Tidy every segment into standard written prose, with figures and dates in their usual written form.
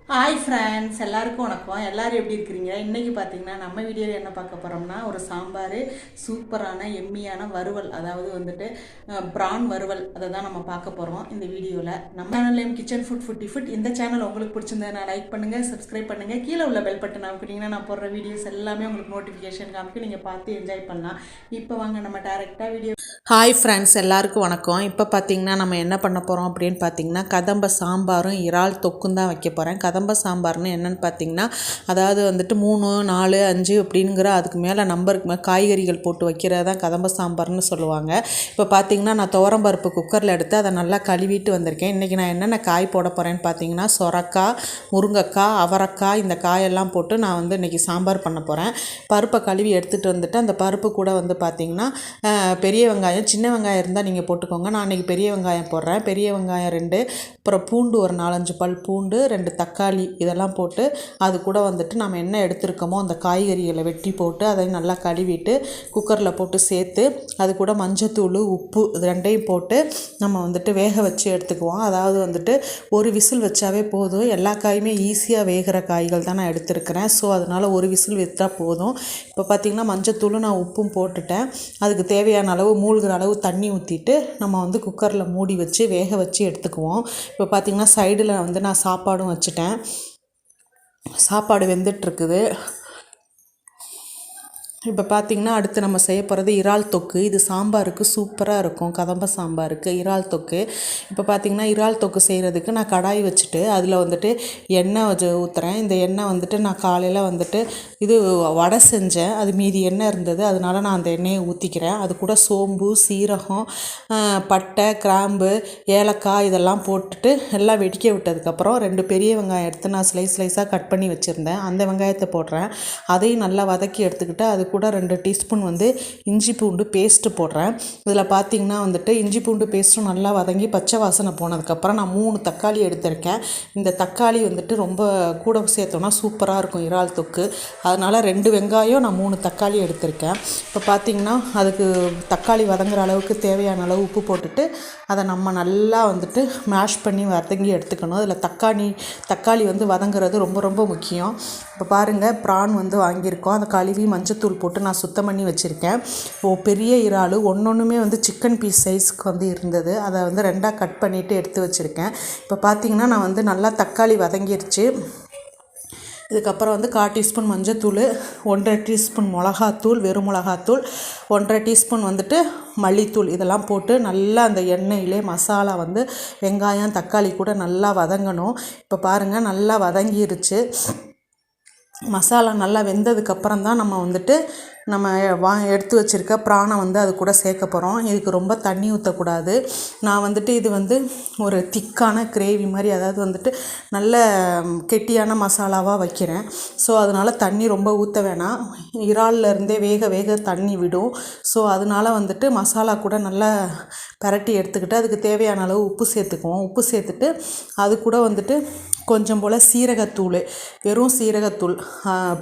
Hi friends, எல்லாருக்கும் வணக்கம். எல்லோரும் எப்படி இருக்கிறீங்க? இன்றைக்கி பார்த்தீங்கன்னா நம்ம வீடியோவில் என்ன பார்க்க போகிறோம்னா ஒரு சாம்பார், சூப்பரான எம்மியான வறுவல், அதாவது வந்துட்டு ப்ரான் வறுவல், அதை தான் நம்ம பார்க்க போகிறோம் இந்த வீடியோவில். நம்ம சேனல் கிச்சன் ஃபுட். இந்த சேனல் உங்களுக்கு பிடிச்சிருந்தா லைக் பண்ணுங்கள், சப்ஸ்கிரைப் பண்ணுங்கள், கீழே உள்ள பெல் பட்டன் அமைக்கிட்டிங்கன்னா நான் போடுற வீடியோஸ் எல்லாமே உங்களுக்கு நோட்டிஃபிகேஷன் காமிக்கும், நீங்கள் பார்த்து என்ஜாய் பண்ணலாம். இப்போ வாங்க நம்ம டேரெக்டாக வீடியோ. ஹாய் ஃப்ரெண்ட்ஸ், எல்லாருக்கும் வணக்கம். இப்போ பார்த்திங்கன்னா நம்ம என்ன பண்ண போகிறோம் அப்படின்னு பார்த்திங்கன்னா கதம்ப சாம்பாரும் இறால் தொக்கும் தான் வைக்க போகிறேன். கதம்ப சாம்பார்னு என்னென்னு பார்த்திங்கன்னா, அதாவது வந்துட்டு 3, 4, 5 அப்படிங்கிற அதுக்கு மேலே நம்பருக்கு மேலே காய்கறிகள் போட்டு வைக்கிறது தான் கதம்ப சாம்பார்னு சொல்லுவாங்க. இப்போ பார்த்திங்கன்னா நான் துவரம்பருப்பு குக்கரில் எடுத்து அதை நல்லா கழுவிட்டு வந்திருக்கேன். இன்றைக்கி நான் என்னென்ன காய் போட போகிறேன்னு பார்த்திங்கன்னா சொரக்காய், முருங்கைக்காய், அவரைக்காய், இந்த காயெல்லாம் போட்டு நான் வந்து இன்றைக்கி சாம்பார் பண்ண போகிறேன். பருப்பை கழுவி எடுத்துகிட்டு வந்துட்டு அந்த பருப்பு கூட வந்து பார்த்திங்கன்னா பெரிய வெங்காயம், சின்ன வெங்காயம் இருந்தால் நீங்கள் போட்டுக்கோங்க. நான் இன்றைக்கி பெரிய வெங்காயம் போடுறேன். பெரிய வெங்காயம் 2, அப்புறம் பூண்டு ஒரு 4-5 பல் பூண்டு, 2 தக்காளி, இதெல்லாம் போட்டு அது கூட வந்துட்டு நம்ம என்ன எடுத்துருக்கோமோ அந்த காய்கறிகளை வெட்டி போட்டு அதை நல்லா கழுவிட்டு குக்கரில் போட்டு சேர்த்து அது கூட மஞ்சத்தூள், உப்பு இது 2ஐயும் போட்டு நம்ம வந்துட்டு வேக வச்சு எடுத்துக்குவோம். அதாவது வந்துட்டு ஒரு விசில் வச்சாவே போதும். எல்லா காயுமே ஈஸியாக வேகிற காய்கள் தான் நான் எடுத்துருக்கிறேன். ஸோ அதனால் ஒரு விசில் வச்சால் போதும். இப்போ பார்த்திங்கன்னா மஞ்சத்தூளும் நான் உப்பும் போட்டுட்டேன். அதுக்கு தேவையான அளவு மூழ்கிற அளவு தண்ணி ஊற்றிட்டு நம்ம வந்து குக்கரில் மூடி வச்சு வேக வச்சு எடுத்துக்குவோம். இப்போ பார்த்திங்கன்னா சைடில் வந்து நான் சாப்பாடும் வச்சுட்டேன். சாப்பாடு வெந்துட்டுருக்குது. இப்போ பார்த்திங்கன்னா அடுத்து நம்ம செய்ய போகிறது இறால் தொக்கு. இது சாம்பாருக்கு சூப்பராக இருக்கும். கதம்ப சாம்பாருக்கு இறால் தொக்கு. இப்போ பார்த்திங்கன்னா இறால் தொக்கு செய்கிறதுக்கு நான் கடாய் வச்சுட்டு அதில் வந்துட்டு எண்ணெய் ஊற்றுறேன். இந்த எண்ணெய் வந்துட்டு நான் காலையில் வந்துட்டு இது வடை செஞ்சேன். அது மீதி எண்ணெய் இருந்தது, அதனால நான் அந்த எண்ணெயை ஊற்றிக்கிறேன். அது கூட சோம்பு, சீரகம், பட்டை, கிராம்பு, ஏலக்காய் இதெல்லாம் போட்டுட்டு எல்லாம் வெடிக்க விட்டதுக்கப்புறம் 2 பெரிய வெங்காயம் எடுத்து நான் ஸ்லைஸாக கட் பண்ணி வச்சுருந்தேன். அந்த வெங்காயத்தை போடுறேன். அதையும் நல்லா வதக்கி எடுத்துக்கிட்டு அது கூட 2 டீஸ்பூன் வந்து இஞ்சி பூண்டு பேஸ்ட்டு போடுறேன். இதில் பார்த்திங்கன்னா வந்துட்டு இஞ்சி பூண்டு பேஸ்ட்டும் நல்லா வதங்கி பச்சை வாசனை போனதுக்கப்புறம் நான் 3 தக்காளி எடுத்திருக்கேன். இந்த தக்காளி வந்துட்டு ரொம்ப கூட சேர்த்தோன்னா சூப்பராக இருக்கும் இறால் தொக்கு. அதனால் 2 வெங்காயம், நான் 3 தக்காளி எடுத்திருக்கேன். இப்போ பார்த்திங்கன்னா அதுக்கு தக்காளி வதங்குற அளவுக்கு தேவையான அளவு உப்பு போட்டுட்டு அதை நம்ம நல்லா வந்துட்டு மேஷ் பண்ணி வதங்கி எடுத்துக்கணும். அதில் தக்காளி வந்து வதங்குறது ரொம்ப ரொம்ப முக்கியம். இப்போ பாருங்கள், ப்ரான் வந்து வாங்கியிருக்கோம். அதை கழுவி மஞ்சத்தூள் போட்டு நான் சுத்தம் பண்ணி வச்சுருக்கேன். பெரிய இறால் ஒன்றுமே வந்து சிக்கன் பீஸ் சைஸ்க்கு வந்து இருந்தது. அதை வந்து 2ஆக கட் பண்ணிவிட்டு எடுத்து வச்சுருக்கேன். இப்போ பார்த்திங்கன்னா நான் வந்து நல்லா தக்காளி வதங்கிருச்சு. இதுக்கப்புறம் வந்து 1/4 டீஸ்பூன் மஞ்சத்தூள், 1.5 டீஸ்பூன் மிளகாத்தூள், வெறும் மிளகாத்தூள், 1.5 டீஸ்பூன் வந்துட்டு மல்லித்தூள், இதெல்லாம் போட்டு நல்லா அந்த எண்ணெயிலே மசாலா வந்து வெங்காயம் தக்காளி கூட நல்லா வதங்கணும். இப்போ பாருங்கள், நல்லா வதங்கிருச்சு. மசாலா நல்லா வெந்ததுக்கப்புறம் தான் நம்ம வந்துட்டு எடுத்து வச்சுருக்க ப்ரானை வந்து அது கூட சேர்க்க போகிறோம். இதுக்கு ரொம்ப தண்ணி ஊற்றக்கூடாது. நான் வந்துட்டு இது வந்து ஒரு திக்கான கிரேவி மாதிரி, அதாவது வந்துட்டு நல்ல கெட்டியான மசாலாவாக வைக்கிறேன். ஸோ அதனால் தண்ணி ரொம்ப ஊற்ற வேணாம். இறால்லேருந்தே வேக தண்ணி விடும். ஸோ அதனால் வந்துட்டு மசாலா கூட நல்லா பரட்டி எடுத்துக்கிட்டு அதுக்கு தேவையான அளவு உப்பு சேர்த்துக்குவோம். உப்பு சேர்த்துட்டு அது கூட வந்துட்டு கொஞ்சம் போல் சீரகத்தூள், வெறும் சீரகத்தூள்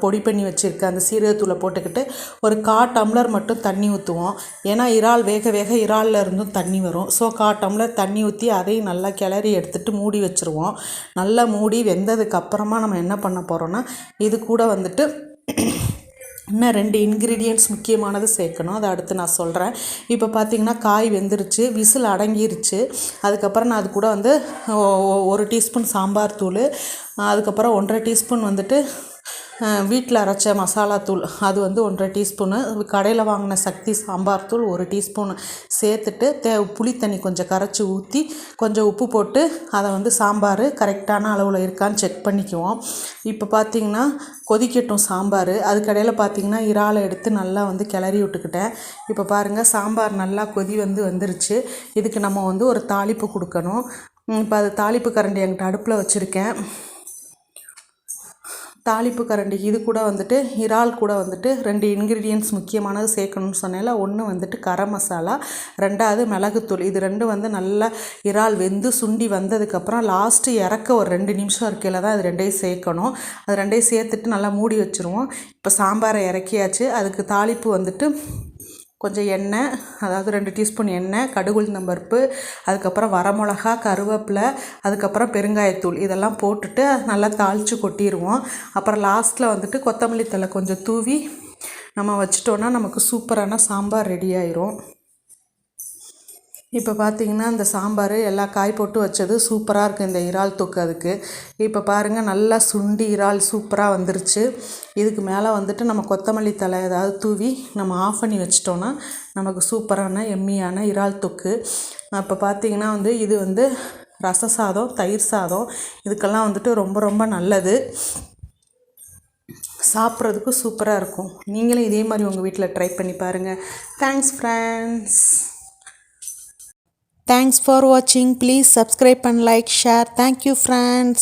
பொடி பண்ணி வச்சுருக்க அந்த சீரகத்தூளை போட்டுக்கிட்டு ஒரு 1/4 டம்ளர் மட்டும் தண்ணி ஊற்றுவோம். ஏன்னா இறால் வேக இறாலில் இருந்தும் தண்ணி வரும். ஸோ 1/4 டம்ளர் தண்ணி ஊற்றி அதையும் நல்லா கிளறி எடுத்துகிட்டு மூடி வச்சுருவோம். நல்லா மூடி வெந்ததுக்கப்புறமா நம்ம என்ன பண்ண போகிறோன்னா இது கூட வந்துட்டு இன்னும் 2 இன்க்ரீடியன்ட்ஸ் முக்கியமானது சேர்க்கணும். அதை அடுத்து நான் சொல்கிறேன். இப்போ பார்த்திங்கன்னா காய் வெந்துருச்சு, விசில் அடங்கிருச்சு. அதுக்கப்புறம் நான் அது கூட வந்து 1 டீஸ்பூன் சாம்பார் தூள், அதுக்கப்புறம் 1.5 டீஸ்பூன் வந்துட்டு வீட்டில் அரைச்ச மசாலா தூள், அது வந்து 1.5 டீஸ்பூனு, கடையில் வாங்கின சக்தி சாம்பார் தூள் 1 டீஸ்பூனு சேர்த்துட்டு புளி தண்ணி கொஞ்சம் கரைச்சி ஊற்றி கொஞ்சம் உப்பு போட்டு அதை வந்து சாம்பார் கரெக்டான அளவில் இருக்கான்னு செக் பண்ணிக்குவோம். இப்போ பார்த்திங்கன்னா கொதிக்கட்டும் சாம்பார். அதுக்கடையில் பார்த்திங்கன்னா இறாலை எடுத்து நல்லா வந்து கிளறி விட்டுக்கிட்டேன். இப்போ பாருங்கள், சாம்பார் நல்லா வந்துருச்சு. இதுக்கு நம்ம வந்து ஒரு தாளிப்பு கொடுக்கணும். இப்போ அது தாளிப்பு கரண்டி என்கிட்ட அடுப்பில் வச்சுருக்கேன். தாளிப்பு கரண்டி இது கூட வந்துட்டு இறால் கூட வந்துட்டு 2 இன்க்ரீடியன்ட்ஸ் முக்கியமானது சேர்க்கணும்னு சொன்னேன்ல. 1 வந்துட்டு கரம் மசாலா, 2வது மிளகுத்தூள். இது 2 வந்து நல்லா இறால் வெந்து சுண்டி வந்ததுக்கப்புறம் லாஸ்ட்டு இறக்க ஒரு 2 நிமிஷம் இருக்கையில் தான் அது 2ஐயும் சேர்க்கணும். அது 2ஐயும் சேர்த்துட்டு நல்லா மூடி வச்சுருவோம். இப்போ சாம்பாரை இறக்கியாச்சு. அதுக்கு தாளிப்பு வந்துட்டு கொஞ்சம் எண்ணெய், அதாவது 2 டீஸ்பூன் எண்ணெய், கடுகு உளுந்தம் பருப்பு, அதுக்கப்புறம் வரமிளகா, கருவேப்பிலை, அதுக்கப்புறம் பெருங்காயத்தூள் இதெல்லாம் போட்டுட்டு நல்லா தாளித்து கொட்டிடுவோம். அப்புறம் லாஸ்ட்டில் வந்துட்டு கொத்தமல்லி தழை கொஞ்சம் தூவி நம்ம வச்சிட்டோன்னா நமக்கு சூப்பரான சாம்பார் ரெடி ஆயிரும். இப்போ பார்த்திங்கன்னா இந்த சாம்பார் எல்லா காய் போட்டு வச்சது சூப்பராக இருக்குது. இந்த இறால் தொக்கு அதுக்கு இப்போ பாருங்கள் நல்லா சுண்டி இறால் சூப்பராக வந்துருச்சு. இதுக்கு மேலே வந்துட்டு நம்ம கொத்தமல்லி தழை ஏதாவது தூவி நம்ம ஆஃப் பண்ணி வச்சிட்டோன்னா நமக்கு சூப்பரான எம்மியான இறால் தொக்கு. இப்போ பார்த்திங்கன்னா இது ரச சாதம், தயிர் சாதம் இதுக்கெல்லாம் வந்துட்டு ரொம்ப ரொம்ப நல்லது. சாப்பிட்றதுக்கு சூப்பராக இருக்கும். நீங்களும் இதே மாதிரி உங்கள் வீட்டில் ட்ரை பண்ணி பாருங்கள். Thanks friends. Thanks for watching. Please subscribe and like, share. Thank you friends.